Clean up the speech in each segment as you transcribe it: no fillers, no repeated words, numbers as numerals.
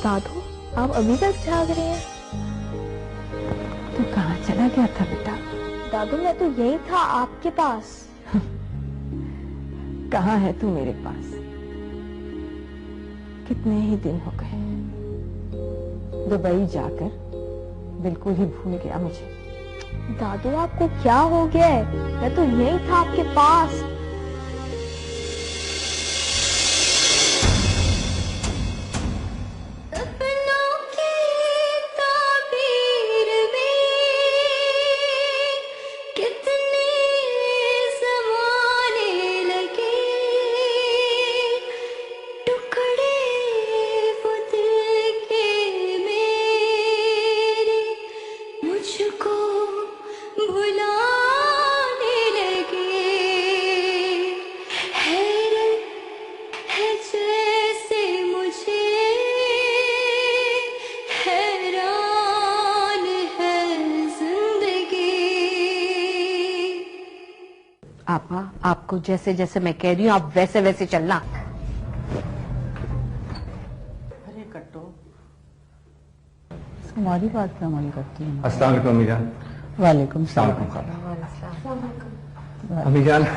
दादू, आप अभी तक जाग रही हैं? तू कहाँ चला गया था बेटा? दादू, मैं तो यही था आपके पास। कहाँ है तू मेरे पास? कितने ही दिन हो गए, दुबई जाकर बिल्कुल ही भूल गया मुझे। दादू, आपको क्या हो गया है? मैं तो यही था आपके पास। आपा, आपको जैसे जैसे मैं कह रही हूँ आप वैसे वैसे चलना। अरे कट्टो, हमारी बात पे अमल करती है। अस्सलाम वालेकुम अम्मी जान। वालेकुम सलाम। अम्मी जान,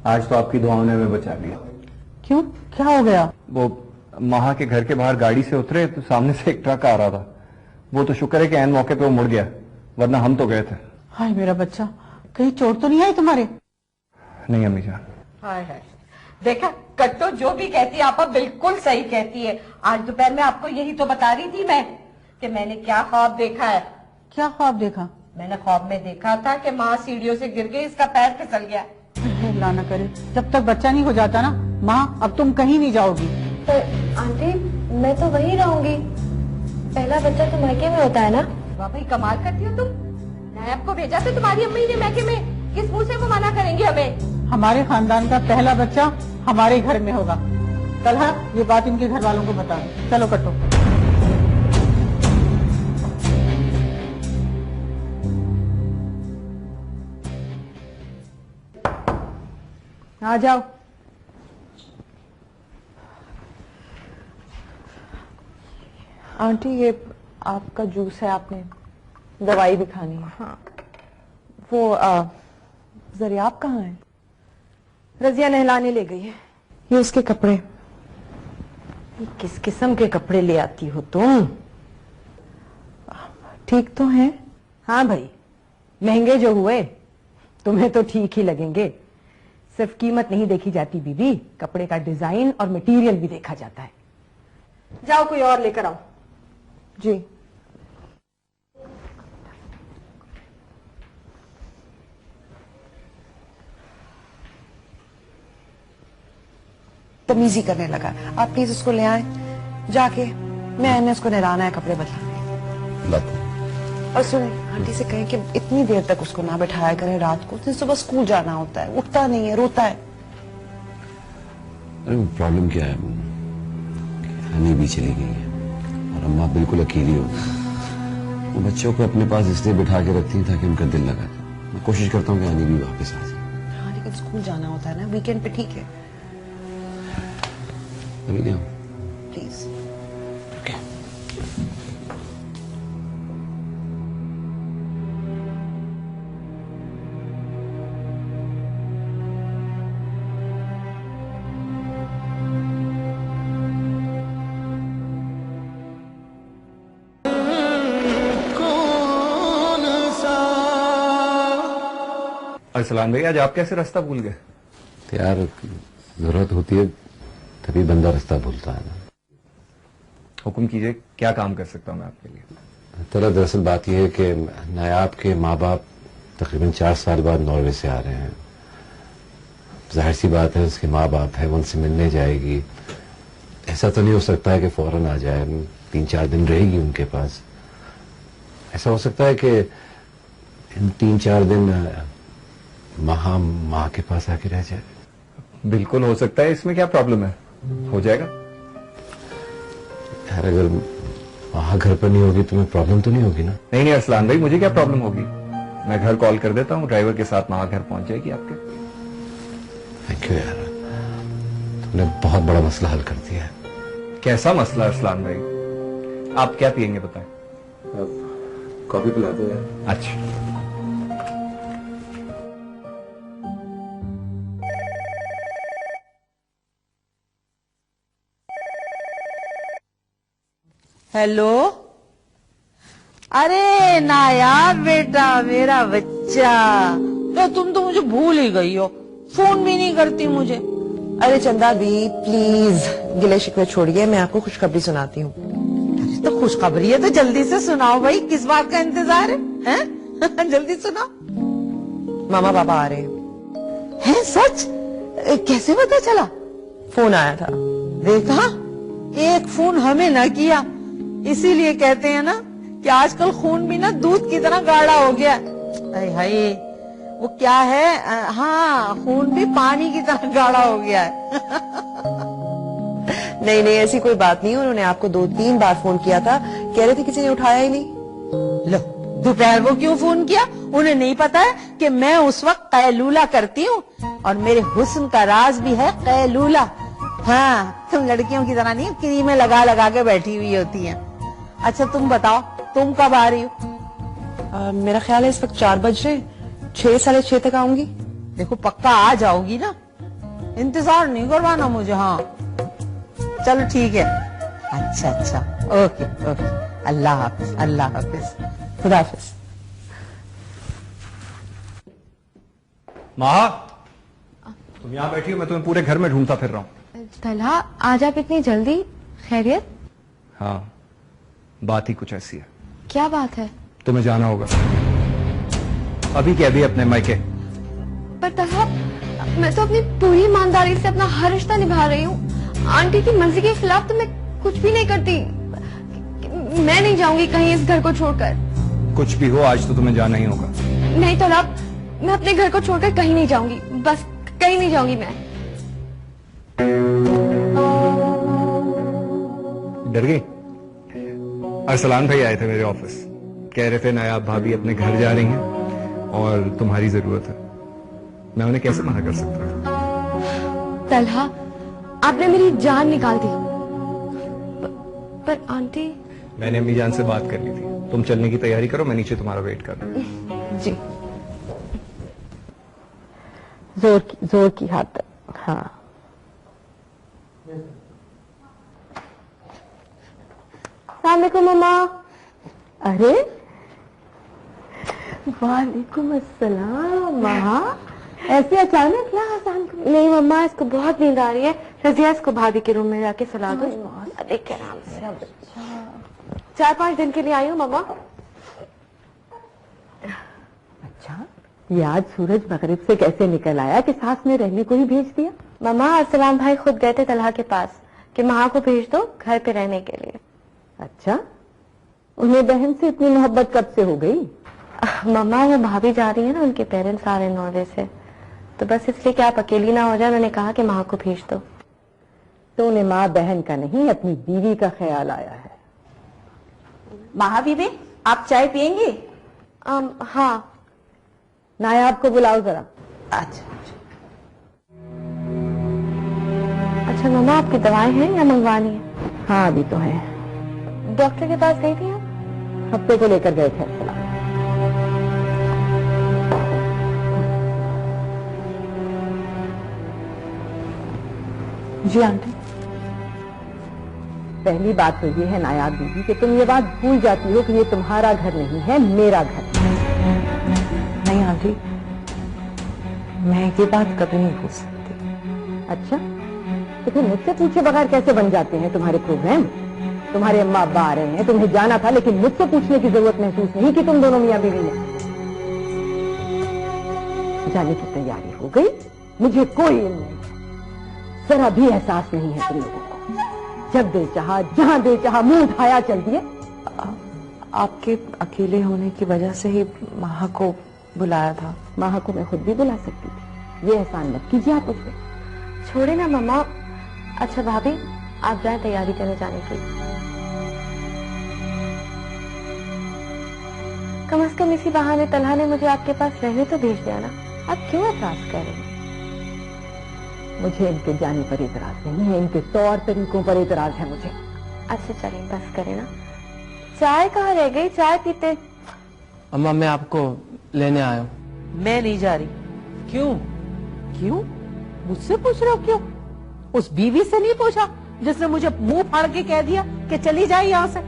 आज तो आपकी दुआओं ने हमें बचा लिया। क्यों, क्या हो गया? वो महा के घर के बाहर गाड़ी से उतरे तो सामने से एक ट्रक आ रहा था। वो तो शुक्र है कि ऐन मौके पे वो मुड़ गया, वरना हम तो गए थे। हाय मेरा बच्चा, कहीं चोट तो नहीं आई तुम्हारे? नहीं अम्मी जान। हाय हाय, देखा कट्टो जो भी कहती है आपा बिल्कुल सही कहती है। आज दोपहर में आपको यही तो बता रही थी मैं कि मैंने क्या ख्वाब देखा है। क्या ख्वाब देखा? मैंने ख्वाब में देखा था कि माँ सीढ़ियों से गिर गई, इसका पैर फिसल गया। अल्लाह ना करे, जब तक बच्चा नहीं हो जाता ना माँ, अब तुम कहीं नहीं जाओगी। पर आंटी, मैं तो वहीं रहूंगी। पहला बच्चा तो मैके में होता है ना? वाह भाई, कमाल करती हो तुम। नायब को भेजा था तुम्हारी अम्मी ने मैके में, किस मुंह से वो मना करेंगे हमें? हमारे खानदान का पहला बच्चा हमारे घर में होगा। तलहा, ये बात इनके घर वालों को बता। चलो कट्टो। आ जाओ। आंटी, ये आपका जूस है, आपने दवाई भी खानी है। हाँ। वो ज़रियाब कहाँ है? रजिया नहलाने ले गई है। ये उसके कपड़े। ये किस किस्म के कपड़े ले आती हो तुम? ठीक तो हैं? हाँ भाई, महंगे जो हुए तुम्हें तो ठीक ही लगेंगे। सिर्फ कीमत नहीं देखी जाती बीबी, कपड़े का डिजाइन और मटेरियल भी देखा जाता है। जाओ कोई और लेकर आओ। जी। तमीजी करने लगा। आप प्लीज उसको ले आए जाके। मैंने उसको नहलाना है, कपड़े बदलाने। और सुने, आंटी से कहें कि इतनी देर तक उसको ना बैठाया करें रात को। तो सुबह स्कूल जाना होता है, उठता नहीं है, रोता है। अरे प्रॉब्लम क्या है, हनी भी चली गई है और अम्मा बिल्कुल अकेली हो गई। वो बच्चों को अपने पास इसलिए बिठा के रखती हैं ताकि उनका दिल लगा था। मैं कोशिश करता हूँ कि हनी भी वापस आ जाए। हाँ, लेकिन स्कूल जाना होता है ना, वीकेंड पे ठीक है। अभी नहीं प्लीज। अरसलान भाई, आज आप कैसे रास्ता भूल गए? तो यार, जरूरत होती है तभी बंदा रास्ता भूलता है ना। हुक्म कीजिए, क्या काम कर सकता हूँ मैं आपके लिए? तेरा दरअसल बात यह है कि नायाब के माँ बाप तकरीबन 4 साल बाद नॉर्वे से आ रहे हैं। जाहिर सी बात है, उसके माँ बाप है, वो उनसे मिलने जाएगी। ऐसा तो नहीं हो सकता है कि फौरन आ जाए, 3-4 दिन रहेगी उनके पास। ऐसा हो सकता है कि इन 3-4 दिन माँ के पास आके रह जाए। बिल्कुल हो सकता है, इसमें क्या प्रॉब्लम है, हो जाएगा। यार, अगर वहां घर पर नहीं होगी तुम्हें प्रॉब्लम तो नहीं होगी ना? नहीं नहीं अरसलान भाई, मुझे क्या प्रॉब्लम होगी। मैं घर कॉल कर देता हूँ, ड्राइवर के साथ वहां घर पहुंच जाएगी आपके। थैंक यू यार, तुमने बहुत बड़ा मसला हल कर दिया है। कैसा मसला अरसलान भाई? आप क्या पियेंगे बताएं? कॉफी पिला दो यार। अच्छा। हेलो, अरे नायाब बेटा, मेरा बच्चा, तो तुम तो मुझे भूल ही गई हो, फोन भी नहीं करती मुझे। अरे चंदा दी प्लीज गिले शिकवे छोड़िए, मैं आपको खुशखबरी सुनाती हूँ। अरे तो खुशखबरी है तो जल्दी से सुनाओ भाई, किस बात का इंतजार है? जल्दी सुनाओ। मामा पापा आ रहे हैं। है सच? कैसे पता चला? फोन आया था। देखा, एक फोन हमें न किया, इसीलिए कहते हैं ना कि आजकल खून भी ना दूध की तरह गाढ़ा हो गया। अरे हाय, वो क्या है, हाँ, खून भी पानी की तरह गाढ़ा हो गया है। नहीं नहीं, ऐसी कोई बात नहीं, उन्होंने आपको 2-3 बार फोन किया था, कह रहे थे किसी ने उठाया ही नहीं। लो, दोपहर को क्यों फोन किया? उन्हें नहीं पता है कि मैं उस वक्त कैलूला करती हूँ, और मेरे हुस्न का राज भी है कैलूला। हाँ, तुम लड़कियों की तरह नहीं क्रीमें लगा लगा के बैठी हुई होती हैं। अच्छा तुम बताओ, तुम कब आ रही हो? मेरा ख्याल है इस वक्त 4 बज रहे, 6 साढ़े 6 तक आऊंगी। देखो पक्का आ जाओगी ना, इंतजार नहीं करवाना मुझे। हाँ चलो ठीक है। अच्छा अच्छा, ओके ओके, अल्लाह हाफिज, अल्लाह हाफिज, खुदा हाफिज। माँ, तुम यहाँ बैठी हो, मैं तुम्हें पूरे घर में ढूंढता फिर रहा हूँ। तलहा, आज आप इतनी जल्दी? खैरियत? हाँ, बात ही कुछ ऐसी है। क्या बात है? तुम्हें जाना होगा अभी के अभी अपने मायके। पर तलहा, मैं तो अपनी पूरी ईमानदारी से अपना हर रिश्ता निभा रही हूँ। आंटी की मर्जी के खिलाफ तो मैं कुछ भी नहीं करती। मैं नहीं जाऊंगी कहीं इस घर को छोड़कर। कुछ भी हो, आज तो तुम्हें जाना ही होगा। नहीं तलहा, मैं अपने घर को छोड़कर कहीं नहीं जाऊंगी, बस कहीं नहीं जाऊंगी मैं। डर गई? अरसलान भाई आए थे मेरे ऑफिस, कह रहे थे नायाब भाभी अपने घर जा रही हैं और तुम्हारी जरूरत है। मैं उन्हें कैसे मना कर सकता था? तलहा, आपने मेरी जान निकाल दी। पर आंटी। मैंने अम्मी जान से बात कर ली थी, तुम चलने की तैयारी करो, मैं नीचे तुम्हारा वेट कर रहा हूँ। जी। जोर की हाथ तक। हाँ, अस्सलामुअलैकुम मम्मा। अरे वालेकुम अस्सलाम। माँ, ऐसे अचानक क्या हसन? नहीं मम्मा, इसको बहुत नींद आ रही है, रजिया इसको भाभी के रूम में जाके सुला दो। देख के आराम से। 4-5 दिन के लिए आई हूँ मम्मा। अच्छा, ये आज सूरज मगरिब से कैसे निकल आया कि सास ने रहने को ही भेज दिया? मम्मा, अरसलान भाई खुद गए थे तलहा के पास कि माँ को भेज दो घर पे रहने के लिए। अच्छा, उन्हें बहन से इतनी मोहब्बत कब से हो गई? मम्मा, वो भाभी जा रही है ना, उनके पेरेंट्स आ रहे हैं नॉर्वे से, तो बस इसलिए कि आप अकेली ना हो जाए, मैंने कहा कि माँ को भेज दो। तो उन्हें माँ बहन का नहीं, अपनी बीवी का ख्याल आया है। महा बीबी, आप चाय पियेंगी? हाँ। नायाब को बुलाओ जरा। अच्छा अच्छा मम्मा, आपकी दवाएं हैं या मंगवानी है? हाँ, अभी तो है। डॉक्टर के पास गई थी आप? हफ्ते को लेकर गए थे अरसलान। जी आंटी। पहली बात तो ये है नायाब दीदी कि तुम ये बात भूल जाती हो कि ये तुम्हारा घर नहीं है, मेरा घर। नहीं आंटी, मैं ये बात कभी नहीं भूल सकती। अच्छा, तो फिर मुझसे पूछे बगैर कैसे बन जाते हैं तुम्हारे प्रोग्राम? तुम्हारे अम्मा अब्बा आ रहे हैं, तुम्हें जाना था, लेकिन मुझसे पूछने की जरूरत महसूस नहीं कि तुम दोनों मियां बीवी हैं। जाने की तैयारी हो गई, मुझे कोई इल्म नहीं, जरा भी एहसास नहीं है तुम लोगों को। जब दिल चाहा, जहां दिल चाहा, मुंह उठाया चल दिए। आपके अकेले होने की वजह से ही माँ को बुलाया था। माँ को मैं खुद भी बुला सकती थी, ये एहसान मत कीजिए आप मुझे। छोड़े ना मम्मा। अच्छा भाभी, आप जाए तैयारी करने जाने की। कम से कम इसी बहाने तलहा ने मुझे आपके पास रहने तो भेज दिया ना। आप क्यों एतराज कर रहे हैं? मुझे इनके जाने पर इतराज नहीं है, इनके तौर तरीकों पर इतराज है मुझे। अच्छा चलिए बस करें ना, चाय कहाँ रह गई, चाय पीते। अम्मा मैं आपको लेने आया हूँ। मैं नहीं जा रही। क्यों? क्यों? मुझसे पूछ रहे हो क्यों? उस बीवी से नहीं पूछा जिसने मुझे मुंह फाड़ के कह दिया कि चली जाए यहाँ से,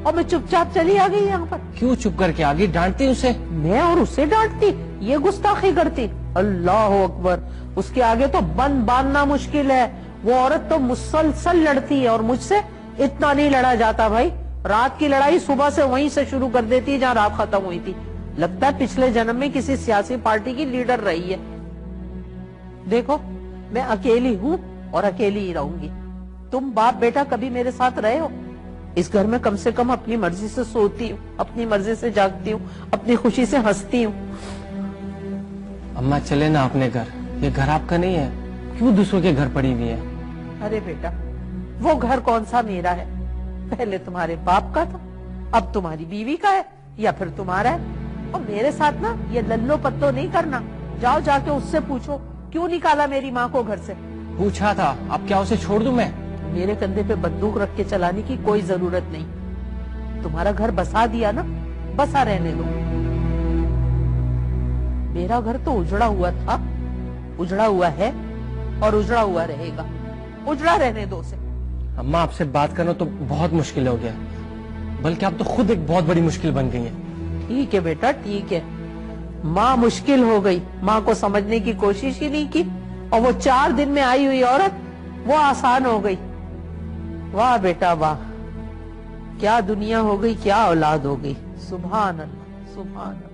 और मैं चुपचाप चली आ गई यहाँ पर। क्यों चुप करके आ गई? डांटती उसे। मैं और उससे डांटती? ये गुस्ताखी करती? अल्लाह अकबर, उसके आगे तो बन बांधना मुश्किल है। वो औरत तो मुसलसल लड़ती है और मुझसे इतना नहीं लड़ा जाता भाई। रात की लड़ाई सुबह से वहीं से शुरू कर देती है जहाँ रात खत्म हुई थी। लगता है पिछले जन्म में किसी सियासी पार्टी की लीडर रही है। देखो मैं अकेली हूँ और अकेली ही रहूंगी। तुम बाप बेटा कभी मेरे साथ रहे हो? इस घर में कम से कम अपनी मर्जी से सोती हूँ, अपनी मर्जी से जागती हूँ, अपनी खुशी से हंसती हूँ। अम्मा चले ना अपने घर, ये घर आपका नहीं है, क्यों दूसरों के घर पड़ी हुई है? अरे बेटा वो घर कौन सा मेरा है? पहले तुम्हारे बाप का था, अब तुम्हारी बीवी का है, या फिर तुम्हारा है। और मेरे साथ ना ये लल्लो पत्तो नहीं करना। जाओ जाके उससे पूछो क्यों निकाला मेरी माँ को घर से। पूछा था, अब क्या उसे छोड़ दूं मैं? मेरे कंधे पे बंदूक रख के चलाने की कोई जरूरत नहीं। तुम्हारा घर बसा दिया ना, बसा रहने दो। मेरा घर तो उजड़ा हुआ था, उजड़ा हुआ है और उजड़ा हुआ रहेगा। उजड़ा रहने दो उसे। अम्मा आपसे बात करना तो बहुत मुश्किल हो गया, बल्कि आप तो खुद एक बहुत बड़ी मुश्किल बन गई हैं। ठीक है बेटा ठीक है, माँ मुश्किल हो गई, माँ को समझने की कोशिश ही नहीं की, और वो 4 दिन में आई हुई औरत वो आसान हो गई। वाह बेटा वाह, क्या दुनिया हो गई, क्या औलाद हो गई। सुभान अल्लाह, सुभान अल्लाह।